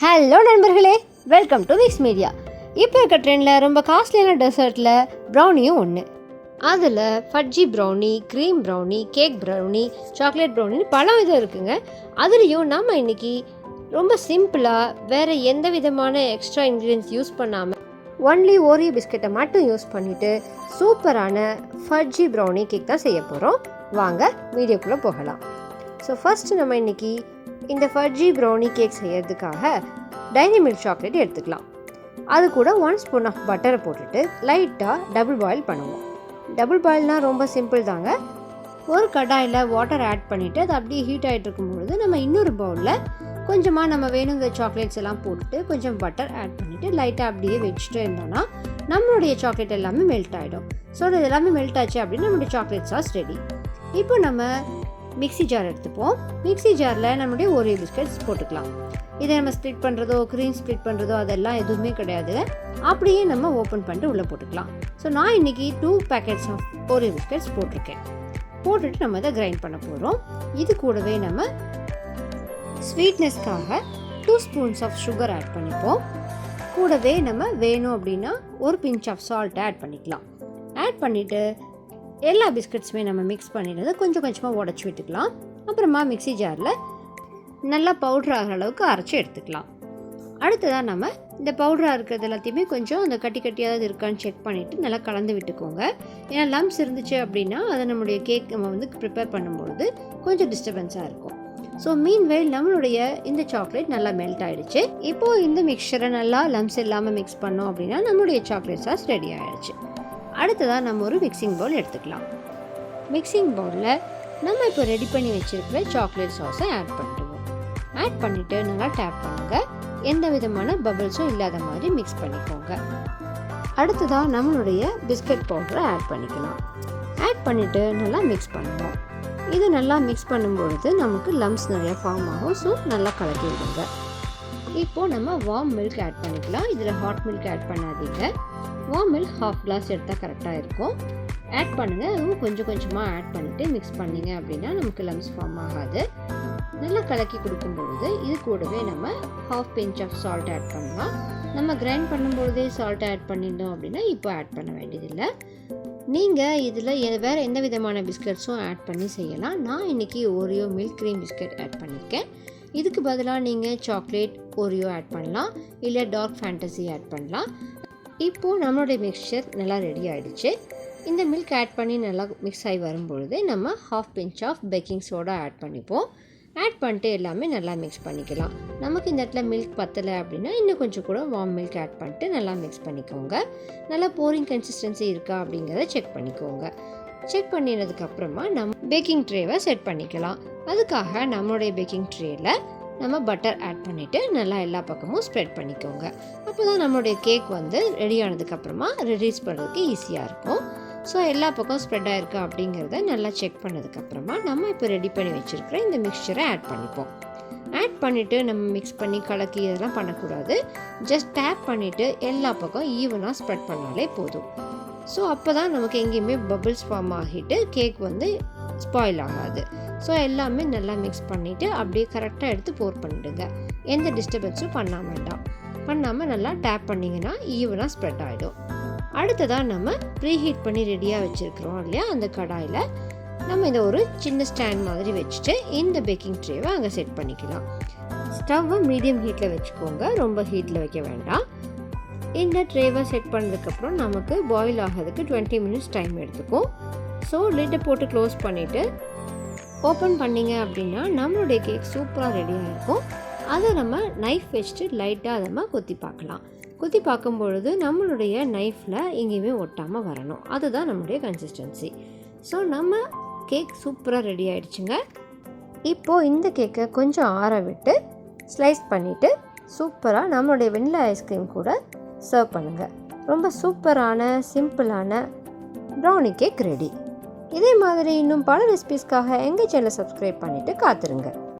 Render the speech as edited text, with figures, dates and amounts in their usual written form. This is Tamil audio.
ஹலோ நண்பர்களே, வெல்கம் டு மிக்ஸ் மீடியா. இப்போ இருக்க ட்ரெண்டில் ரொம்ப காஸ்ட்லியான டெசர்ட்டில் ப்ரௌனியும் ஒன்று. அதில் fudge brownie, cream brownie, cake brownie, chocolate ப்ரௌனின்னு பல விதம் இருக்குங்க. அதுலேயும் நம்ம இன்றைக்கி ரொம்ப சிம்பிளாக வேறு எந்த விதமான எக்ஸ்ட்ரா இன்க்ரீடியன்ஸ் யூஸ் பண்ணாமல் ஒன்லி ஓரியோ பிஸ்கெட்டை மட்டும் யூஸ் பண்ணிவிட்டு சூப்பரான ஃபட்ஜி ப்ரௌனி கேக் தான் செய்ய போகிறோம். வாங்க வீடியோக்குள்ளே போகலாம். ஸோ ஃபஸ்ட்டு நம்ம இன்றைக்கி இந்த ஃபட்ஜி ப்ரௌனி கேக் செய்யறதுக்காக டைரி மில்க் சாக்லேட் எடுத்துக்கலாம். அது கூட 1 ஸ்பூன் ஆஃப் பட்டரை போட்டுட்டு லைட்டாக டபுள் பாயில் பண்ணுவோம். டபுள் பாயில்னால் ரொம்ப சிம்பிள் தாங்க. ஒரு கடாயில் வாட்டர் ஆட் பண்ணிவிட்டு அது அப்படியே ஹீட் ஆகிட்டு இருக்கும்பொழுது நம்ம இன்னொரு பவுலில் கொஞ்சமாக நம்ம வேணுங்கிற சாக்லேட்ஸ் எல்லாம் போட்டுட்டு கொஞ்சம் பட்டர் ஆட் பண்ணிவிட்டு லைட்டாக அப்படியே வச்சுட்டு இருந்தோன்னா நம்மளுடைய சாக்லேட் எல்லாமே மெல்ட் ஆகிடும். ஸோ அது எல்லாமே மெல்ட் ஆச்சு அப்படின்னு நம்மளுடைய சாக்லேட் சாஸ் ரெடி. இப்போ நம்ம மிக்ஸி ஜார் எடுத்துப்போம். மிக்ஸி ஜாரில் நம்மளுடைய ஓரியோ பிஸ்கெட்ஸ் போட்டுக்கலாம். இதை நம்ம ஸ்ப்ளிட் பண்ணுறதோ க்ரீம் ஸ்ப்ளிட் பண்ணுறதோ அதெல்லாம் எதுவுமே கிடையாது. அப்படியே நம்ம ஓப்பன் பண்ணிட்டு உள்ளே போட்டுக்கலாம். ஸோ நான் இன்றைக்கி 2 பேக்கெட்ஸ் ஆஃப் ஓரியோ பிஸ்கெட்ஸ் போட்டிருக்கேன். போட்டுட்டு நம்ம அதை கிரைண்ட் பண்ண போகிறோம். இது கூடவே நம்ம ஸ்வீட்னஸ்க்காக 2 ஸ்பூன்ஸ் ஆஃப் சுகர் ஆட் பண்ணிப்போம். கூடவே நம்ம வேணும் அப்படின்னா ஒரு பிஞ்ச் ஆஃப் சால்ட் ஆட் பண்ணிக்கலாம். ஆட் பண்ணிவிட்டு எல்லா பிஸ்கட்ஸுமே நம்ம மிக்ஸ் பண்ணிடுறது கொஞ்சம் கொஞ்சமாக உடச்சி விட்டுக்கலாம். அப்புறமா மிக்ஸி ஜாரில் நல்லா பவுட்ரு ஆகிற அளவுக்கு அரைச்சி எடுத்துக்கலாம். அடுத்ததாக நம்ம இந்த பவுட்ராக இருக்கிறது எல்லாத்தையுமே கொஞ்சம் அந்த கட்டி கட்டியாவது இருக்கான்னு செக் பண்ணிவிட்டு நல்லா கலந்து விட்டுக்கோங்க. ஏன்னா லம்ஸ் இருந்துச்சு அப்படின்னா அதை நம்மளுடைய கேக் நம்ம வந்து ப்ரிப்பேர் பண்ணும்பொழுது கொஞ்சம் டிஸ்டர்பன்ஸாக இருக்கும். ஸோ மீன்வேல் நம்மளுடைய இந்த சாக்லேட் நல்லா மெல்ட் ஆகிடுச்சு. இப்போது இந்த மிக்சரை நல்லா லம்ஸ் இல்லாமல் மிக்ஸ் பண்ணோம் அப்படின்னா நம்மளுடைய சாக்லேட் சாஸ் ரெடி ஆகிடுச்சு. அடுத்ததாக நம்ம ஒரு மிக்சிங் பவுல் எடுத்துக்கலாம். மிக்சிங் பவுலில் நம்ம இப்போ ரெடி பண்ணி வச்சுருக்கிற சாக்லேட் சாஸை ஆட் பண்ணிடுவோம். ஆட் பண்ணிவிட்டு நல்லா டேப் பண்ணுங்கள். எந்த விதமான பபிள்ஸும் இல்லாத மாதிரி மிக்ஸ் பண்ணிக்கோங்க. அடுத்ததாக நம்மளுடைய பிஸ்கட் பவுடரை ஆட் பண்ணிக்கலாம். ஆட் பண்ணிவிட்டு நல்லா மிக்ஸ் பண்ணுவோம். இது நல்லா மிக்ஸ் பண்ணும்பொழுது நமக்கு லம்ஸ் நிறையா ஃபார்ம் ஆகும். ஸோ நல்லா கலக்கி விடுங்க. இப்போது நம்ம வார்ம் மில்க் ஆட் பண்ணிக்கலாம். இதில் ஹாட் மில்க் ஆட் பண்ணாதீங்க. வார்ம் மில்க் 1/2 கிளாஸ் எடுத்தால் கரெக்டாக இருக்கும். ஆட் பண்ணுங்கள். அதுவும் கொஞ்சம் கொஞ்சமாக ஆட் பண்ணிவிட்டு மிக்ஸ் பண்ணிங்க அப்படின்னா நமக்கு லம்ஸ் ஃபார்ம் ஆகாது. நல்லா கலக்கி கொடுக்கும்பொழுது இது கூடவே நம்ம 1/2 பிஞ்ச் ஆஃப் சால்ட் ஆட் பண்ணலாம். நம்ம கிரைண்ட் பண்ணும்பொழுதே சால்ட் ஆட் பண்ணியிருந்தோம் அப்படின்னா இப்போ ஆட் பண்ண வேண்டியதில்லை. நீங்கள் இதில் வேறு எந்த விதமான பிஸ்கட்ஸும் ஆட் பண்ணி செய்யலாம். நான் இன்றைக்கி Oreo milk cream biscuit add பண்ணியிருக்கேன். இதுக்கு பதிலாக நீங்கள் சாக்லேட் ஓரியோ ஆட் பண்ணலாம், இல்லை டார்க் ஃபேண்டசி ஆட் பண்ணலாம். இப்போது நம்மளுடைய மிக்சர் நல்லா ரெடி ஆகிடுச்சு. இந்த மில்க் ஆட் பண்ணி நல்லா மிக்ஸ் ஆகி வரும்பொழுது நம்ம 1/2 pinch of baking soda add பண்ணிப்போம். ஆட் பண்ணிட்டு எல்லாமே நல்லா மிக்ஸ் பண்ணிக்கலாம். நமக்கு இந்த இடத்துல மில்க் பத்தலை அப்படின்னா இன்னும் கொஞ்சம் கூட வார்ம் மில்க் ஆட் பண்ணிட்டு நல்லா மிக்ஸ் பண்ணிக்கோங்க. நல்லா போரிங் கன்சிஸ்டன்சி இருக்கா அப்படிங்கிறத செக் பண்ணிக்கோங்க. செக் பண்ணினதுக்கப்புறமா நம்ம பேக்கிங் ட்ரேவை செட் பண்ணிக்கலாம். அதுக்காக நம்மளுடைய பேக்கிங் ட்ரேயில் நம்ம பட்டர் ஆட் பண்ணிவிட்டு நல்லா எல்லா பக்கமும் ஸ்ப்ரெட் பண்ணிக்கோங்க. அப்போ தான் நம்மளுடைய கேக் வந்து ரெடி ஆனதுக்கப்புறமா ரிலீஸ் பண்ணுறதுக்கு ஈஸியாக இருக்கும். ஸோ எல்லா பக்கம் ஸ்ப்ரெட் ஆகிருக்கா அப்படிங்கிறத நல்லா செக் பண்ணதுக்கப்புறமா நம்ம இப்போ ரெடி பண்ணி வச்சுருக்கிற இந்த மிக்சரை ஆட் பண்ணிப்போம். ஆட் பண்ணிவிட்டு நம்ம மிக்ஸ் பண்ணி கலக்கி இதெல்லாம் பண்ணக்கூடாது. ஜஸ்ட் டேப் பண்ணிவிட்டு எல்லா பக்கம் ஈவனாக ஸ்ப்ரெட் பண்ணாலே போதும். ஸோ அப்போ தான் நமக்கு எங்கேயுமே பபிள்ஸ் ஃபார்ம் ஆகிட்டு கேக் வந்து ஸ்பாயில் ஆகாது. ஸோ எல்லாமே நல்லா மிக்ஸ் பண்ணிவிட்டு அப்படியே கரெக்டாக எடுத்து போர் பண்ணிவிடுங்க. எந்த டிஸ்டர்பன்ஸும் பண்ணாமல் நல்லா டேப் பண்ணிங்கன்னா ஈவனாக ஸ்ப்ரெட் ஆகிடும். அடுத்ததாக நம்ம ப்ரீஹீட் பண்ணி ரெடியாக வச்சுருக்கிறோம் இல்லையா, அந்த கடாயில் நம்ம இதை ஒரு சின்ன ஸ்டாண்ட் மாதிரி வச்சுட்டு இந்த பேக்கிங் ட்ரேவை அங்கே செட் பண்ணிக்கலாம். ஸ்டவ்வை மீடியம் ஹீட்டில் வச்சுக்கோங்க, ரொம்ப ஹீட்டில் வைக்க வேண்டாம். இந்த ட்ரேவை செட் பண்ணதுக்கப்புறம் நமக்கு பாயில் ஆகிறதுக்கு 20 மினிட்ஸ் டைம் எடுத்துக்கும். ஸோ லிட்டை போட்டு க்ளோஸ் பண்ணிவிட்டு ஓப்பன் பண்ணிங்க அப்படின்னா நம்மளுடைய கேக் சூப்பராக ரெடியாக இருக்கும். அதை நம்ம நைஃப் வச்சுட்டு லைட்டாக அதை நம்ம குத்தி பார்க்கலாம். குத்தி பார்க்கும்பொழுது நம்மளுடைய நைஃப்பில் எங்கேயுமே ஒட்டாமல் வரணும். அதுதான் நம்மளுடைய கன்சிஸ்டன்சி. ஸோ நம்ம கேக் சூப்பராக ரெடி ஆகிடுச்சுங்க. இப்போது இந்த கேக்கை கொஞ்சம் ஆற விட்டு ஸ்லைஸ் பண்ணிவிட்டு சூப்பராக நம்மளுடைய வெண்ணிலா ஐஸ்கிரீம் கூட சர்வ் பண்ணுங்கள். ரொம்ப சூப்பரான சிம்பிளான ப்ரௌனி கேக் ரெடி. இதே மாதிரி இன்னும் பல ரெசிபீஸ்க்காக எங்கள் சேனலை சப்ஸ்கிரைப் பண்ணிவிட்டு காத்துருங்க.